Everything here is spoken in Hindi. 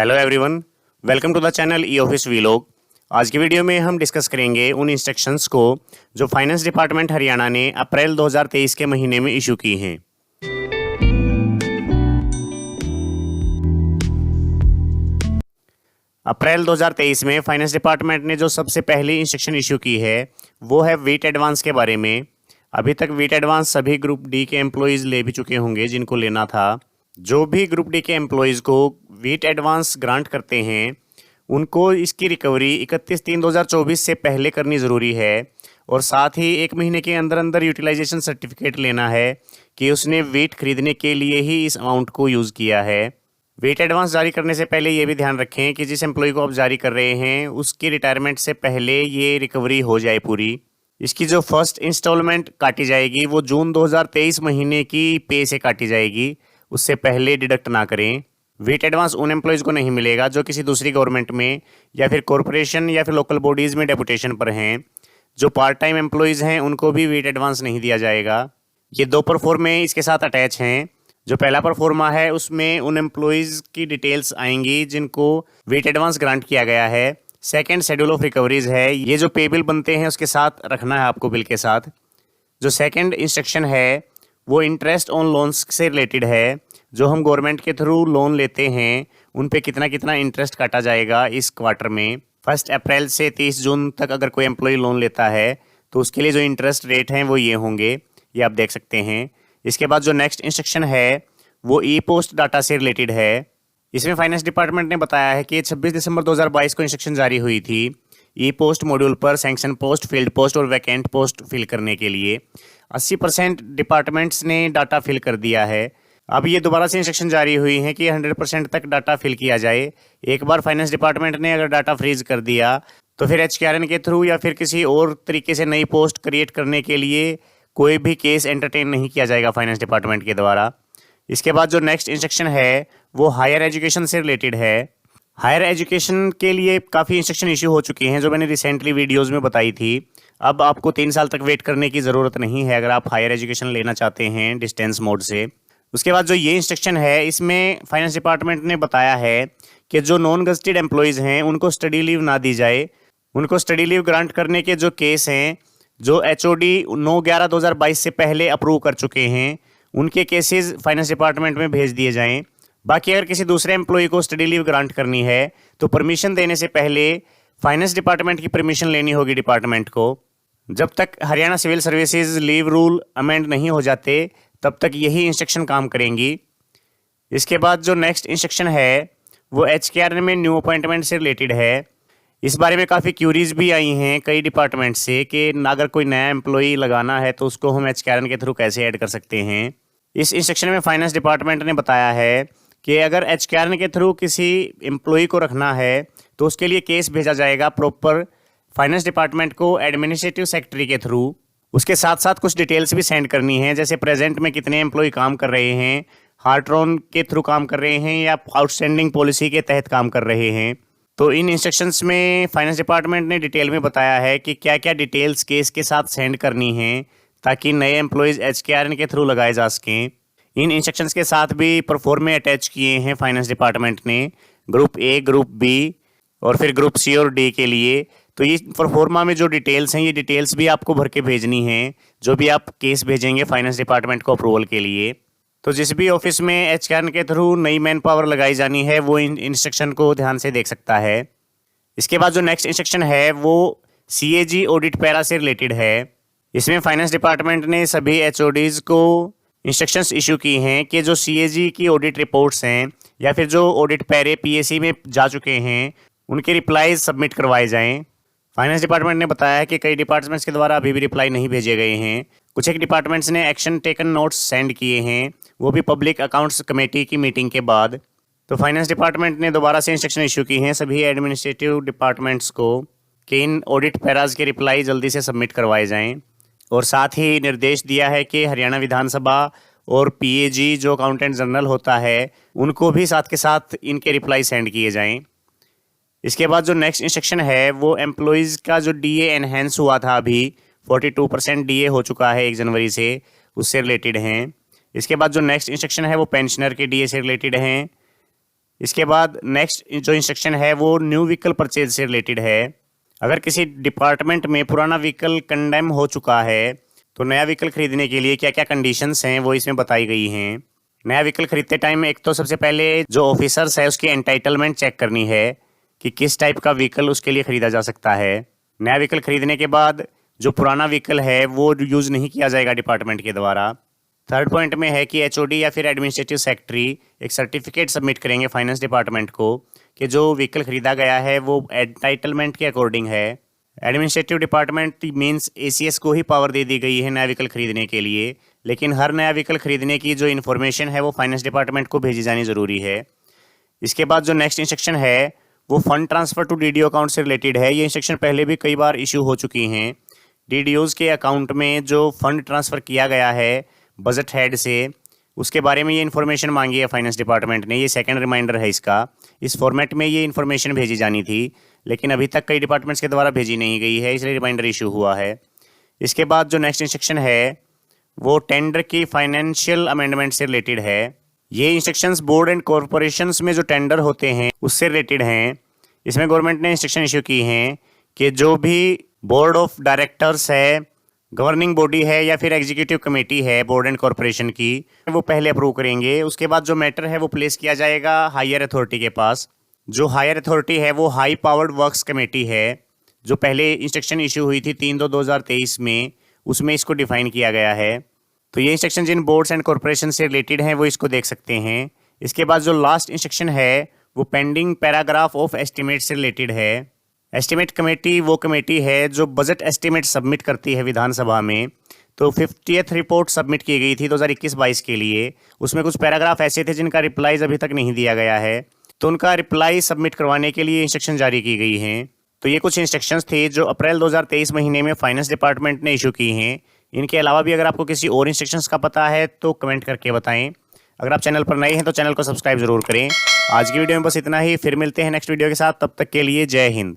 Hello everyone, welcome to the channel E office vlog. आज की वीडियो में हम डिस्कस करेंगे उन इंस्ट्रक्शंस को जो फाइनेंस डिपार्टमेंट हरियाणा ने अप्रैल 2023 के महीने में इशू की हैं। अप्रैल 2023 में फाइनेंस डिपार्टमेंट ने जो सबसे पहली इंस्ट्रक्शन इशू की है वो है वीट एडवांस के बारे में। अभी तक वीट एडवांस सभी ग्रुप डी के एम्प्लॉयज़ ले भी चुके होंगे जिनको लेना था। जो भी ग्रुप डी के एम्प्लॉयज़ को वीट एडवांस ग्रांट करते हैं उनको इसकी रिकवरी 31/3/2024 से पहले करनी ज़रूरी है और साथ ही 1 महीने के अंदर अंदर यूटिलाइजेशन सर्टिफिकेट लेना है कि उसने वीट खरीदने के लिए ही इस अमाउंट को यूज़ किया है। वीट एडवांस जारी करने से पहले ये भी ध्यान रखें कि जिस एम्प्लॉय को आप जारी कर रहे हैं उसकी रिटायरमेंट से पहले ये रिकवरी हो जाए पूरी। इसकी जो फर्स्ट इंस्टॉलमेंट काटी जाएगी वो जून 2023 महीने की पे से काटी जाएगी, उससे पहले डिडक्ट ना करें। वीट एडवांस उन एम्प्लॉयज़ को नहीं मिलेगा जो किसी दूसरी गवर्नमेंट में या फिर कॉरपोरेशन या फिर लोकल बॉडीज़ में डेपुटेशन पर हैं। जो पार्ट टाइम एम्प्लॉयज़ हैं उनको भी वीट एडवांस नहीं दिया जाएगा। ये 2 परफॉर्मे इसके साथ अटैच हैं। जो पहला परफॉर्मा है उसमें उन एम्प्लॉयज़ की डिटेल्स आएंगी जिनको वीट एडवांस ग्रांट किया गया है। सेकंड शेड्यूल ऑफ रिकवरीज है, ये जो पे बिल बनते हैं उसके साथ रखना है आपको बिल के साथ। जो सेकंड इंस्ट्रक्शन है वो इंटरेस्ट ऑन लोन्स से रिलेटेड है। जो हम गवर्नमेंट के थ्रू लोन लेते हैं उन पे कितना कितना इंटरेस्ट काटा जाएगा इस क्वार्टर में। 1 अप्रैल से 30 जून तक अगर कोई एम्प्लॉय लोन लेता है तो उसके लिए जो इंटरेस्ट रेट हैं वो ये होंगे, ये आप देख सकते हैं। इसके बाद जो नेक्स्ट इंस्ट्रक्शन है वो ई पोस्ट डाटा से रिलेटेड है। इसमें फाइनेंस डिपार्टमेंट ने बताया है कि 26 दिसंबर 2022 को इंस्ट्रक्शन जारी हुई थी ई पोस्ट मॉड्यूल पर सैंक्शन पोस्ट, फील्ड पोस्ट और वैकेंट पोस्ट फिल करने के लिए। 80% डिपार्टमेंट्स ने डाटा फिल कर दिया है। अब ये दोबारा से इंस्ट्रक्शन जारी हुई है कि 100% तक डाटा फिल किया जाए। एक बार फाइनेंस डिपार्टमेंट ने अगर डाटा फ्रीज कर दिया तो फिर HKRN के थ्रू या फिर किसी और तरीके से नई पोस्ट क्रिएट करने के लिए कोई भी केस एंटरटेन नहीं किया जाएगा फाइनेंस डिपार्टमेंट के द्वारा। इसके बाद जो नेक्स्ट इंस्ट्रक्शन है वो हायर एजुकेशन से रिलेटेड है। हायर एजुकेशन के लिए काफ़ी इंस्ट्रक्शन इशू हो चुकी हैं जो मैंने रिसेंटली वीडियोस में बताई थी। अब आपको 3 साल तक वेट करने की ज़रूरत नहीं है अगर आप हायर एजुकेशन लेना चाहते हैं डिस्टेंस मोड से। उसके बाद जो ये इंस्ट्रक्शन है इसमें फाइनेंस डिपार्टमेंट ने बताया है कि जो नॉन गजेटेड एम्प्लॉयज़ हैं उनको स्टडी लीव ना दी जाए। उनको स्टडी लीव ग्रांट करने के जो केस हैं जो HOD 9/11/2022 से पहले अप्रूव कर चुके हैं उनके केसेस फाइनेंस डिपार्टमेंट में भेज दिए जाएं। बाकी अगर किसी दूसरे एम्प्लॉय को स्टडी लीव ग्रांट करनी है तो परमिशन देने से पहले फाइनेंस डिपार्टमेंट की परमिशन लेनी होगी डिपार्टमेंट को। जब तक Haryana civil services leave rule amend नहीं हो जाते तब तक यही इंस्ट्रक्शन काम करेंगी। इसके बाद जो नेक्स्ट इंस्ट्रक्शन है वो HKRN में न्यू अपॉइंटमेंट से रिलेटेड है। इस बारे में काफ़ी क्यूरीज भी आई हैं कई डिपार्टमेंट से कि अगर कोई नया एम्प्लॉई लगाना है तो उसको हम HKRN के थ्रू कैसे ऐड कर सकते हैं। इस इंस्ट्रक्शन में फाइनेंस डिपार्टमेंट ने बताया है कि अगर HKRN के थ्रू किसी एम्प्लॉई को रखना है तो उसके लिए केस भेजा जाएगा प्रॉपर फाइनेंस डिपार्टमेंट को एडमिनिस्ट्रेटिव सेक्रेटरी के थ्रू। उसके साथ साथ कुछ डिटेल्स भी सेंड करनी है, जैसे प्रेजेंट में कितने एम्प्लॉय काम कर रहे हैं, हार्ट्रॉन के थ्रू काम कर रहे हैं या आउटस्टैंडिंग पॉलिसी के तहत काम कर रहे हैं। तो इन इंस्ट्रक्शंस में फाइनेंस डिपार्टमेंट ने डिटेल में बताया है कि क्या क्या डिटेल्स केस के साथ सेंड करनी है ताकि नए एम्प्लॉयज़ HKRN के थ्रू लगाए जा सकें। इन इंस्ट्रक्शंस के साथ भी परफॉर्मे अटैच किए हैं फाइनेंस डिपार्टमेंट ने ग्रुप A, ग्रुप B और फिर ग्रुप C और D के लिए। तो ये परफॉर्मा में जो डिटेल्स हैं ये डिटेल्स भी आपको भर के भेजनी है जो भी आप केस भेजेंगे फाइनेंस डिपार्टमेंट को अप्रूवल के लिए। तो जिस भी ऑफिस में HKRN के थ्रू नई मैन पावर लगाई जानी है वो इन इंस्ट्रक्शन को ध्यान से देख सकता है। इसके बाद जो नेक्स्ट इंस्ट्रक्शन है वो CAG ऑडिट पैरा से रिलेटेड है। इसमें फाइनेंस डिपार्टमेंट ने सभी HODs को इंस्ट्रक्शंस इशू की हैं कि जो CAG की ऑडिट रिपोर्ट्स हैं या फिर जो ऑडिट पैरे PAC में जा चुके हैं उनके रिप्लाईज सबमिट करवाए जाएं। फाइनेंस डिपार्टमेंट ने बताया है कि कई डिपार्टमेंट्स के द्वारा अभी भी रिप्लाई नहीं भेजे गए हैं। कुछ एक डिपार्टमेंट्स ने एक्शन टेकन नोट्स सेंड किए हैं, वो भी पब्लिक अकाउंट्स कमेटी की मीटिंग के बाद। तो फाइनेंस डिपार्टमेंट ने दोबारा से इंस्ट्रक्शन इशू की हैं सभी एडमिनिस्ट्रेटिव डिपार्टमेंट्स को कि इन ऑडिट पैराज के रिप्लाई जल्दी से सबमिट करवाए जाएं और साथ ही निर्देश दिया है कि हरियाणा विधानसभा और PAG जो अकाउंटेंट जनरल होता है उनको भी साथ के साथ इनके रिप्लाई सेंड किए जाएं। इसके बाद जो नेक्स्ट इंस्ट्रक्शन है वो एम्प्लॉयज़ का जो DA एनहेंस हुआ था अभी 42% DA हो चुका है 1 जनवरी से, उससे रिलेटेड हैं। इसके बाद जो नेक्स्ट इंस्ट्रक्शन है वो पेंशनर के DA से रिलेटेड हैं। इसके बाद नेक्स्ट जो इंस्ट्रक्शन है वो न्यू व्हीकल परचेज से रिलेटेड है। अगर किसी डिपार्टमेंट में पुराना व्हीकल कंडेम हो चुका है तो नया व्हीकल खरीदने के लिए क्या क्या कंडीशंस हैं वो इसमें बताई गई हैं। नया व्हीकल खरीदते टाइम एक तो सबसे पहले जो ऑफिसर्स है उसकी एंटाइटलमेंट चेक करनी है कि किस टाइप का व्हीकल उसके लिए खरीदा जा सकता है। नया व्हीकल खरीदने के बाद जो पुराना व्हीकल है वो यूज़ नहीं किया जाएगा डिपार्टमेंट के द्वारा। थर्ड पॉइंट में है कि एचओडी या फिर एडमिनिस्ट्रेटिव सेक्रेटरी एक सर्टिफिकेट सबमिट करेंगे फाइनेंस डिपार्टमेंट को कि जो व्हीकल खरीदा गया है वो एंटाइटलमेंट के अकॉर्डिंग है। एडमिनिस्ट्रेटिव डिपार्टमेंट मींस एसीएस को ही पावर दे दी गई है नया व्हीकल खरीदने के लिए, लेकिन हर नया व्हीकल खरीदने की जो इन्फॉर्मेशन है वो फाइनेंस डिपार्टमेंट को भेजी जानी ज़रूरी है। इसके बाद जो नेक्स्ट इंस्ट्रक्शन है वो fund transfer to DDO account से रिलेटेड है। ये इंस्ट्रक्शन पहले भी कई बार इशू हो चुकी हैं। डीडीओज़ के अकाउंट में जो फंड ट्रांसफ़र किया गया है बजट हेड से, उसके बारे में ये इन्फॉर्मेशन मांगी है फाइनेंस डिपार्टमेंट ने। ये सेकंड रिमाइंडर है इसका। इस फॉर्मेट में ये इन्फॉर्मेशन भेजी जानी थी, लेकिन अभी तक कई डिपार्टमेंट्स के द्वारा भेजी नहीं गई है, इसलिए रिमाइंडर इशू हुआ है। इसके बाद जो नेक्स्ट इंस्ट्रक्शन है वो टेंडर की फाइनेंशियल अमेंडमेंट से रिलेटेड है। ये इंस्ट्रक्शंस बोर्ड एंड कॉरपोरेशंस में जो टेंडर होते हैं उससे रिलेटेड हैं। इसमें गवर्नमेंट ने इंस्ट्रक्शन इशू की हैं कि जो भी बोर्ड ऑफ डायरेक्टर्स है, गवर्निंग बॉडी है या फिर एग्जीक्यूटिव कमेटी है बोर्ड एंड कॉरपोरेशन की, वो पहले अप्रूव करेंगे। उसके बाद जो मैटर है वो प्लेस किया जाएगा हायर अथॉरिटी के पास। जो हायर अथॉरिटी है वो हाई पावर्ड वर्क्स कमेटी है। जो पहले इंस्ट्रक्शन इशू हुई थी 3/2/2023 में, उसमें इसको डिफाइन किया गया है। तो ये इंस्ट्रक्शन जिन बोर्ड्स एंड कॉरपोरेशन से रिलेटेड हैं वो इसको देख सकते हैं। इसके बाद जो लास्ट इंस्ट्रक्शन है वो पेंडिंग पैराग्राफ ऑफ एस्टिमेट से रिलेटेड है। एस्टिमेट कमेटी वो कमेटी है जो बजट एस्टिमेट सबमिट करती है विधानसभा में। तो 50th रिपोर्ट सबमिट की गई थी 2021-22 के लिए। उसमें कुछ पैराग्राफ ऐसे थे जिनका रिप्लाईज अभी तक नहीं दिया गया है, तो उनका रिप्लाई सबमिट करवाने के लिए इंस्ट्रक्शन जारी की गई हैं। तो ये कुछ इंस्ट्रक्शंस थे जो अप्रैल 2023 महीने में फाइनेंस डिपार्टमेंट ने इशू की हैं। इनके अलावा भी अगर आपको किसी और इंस्ट्रक्शंस का पता है तो कमेंट करके बताएं। अगर आप चैनल पर नए हैं तो चैनल को सब्सक्राइब जरूर करें। आज की वीडियो में बस इतना ही, फिर मिलते हैं नेक्स्ट वीडियो के साथ। तब तक के लिए जय हिंद।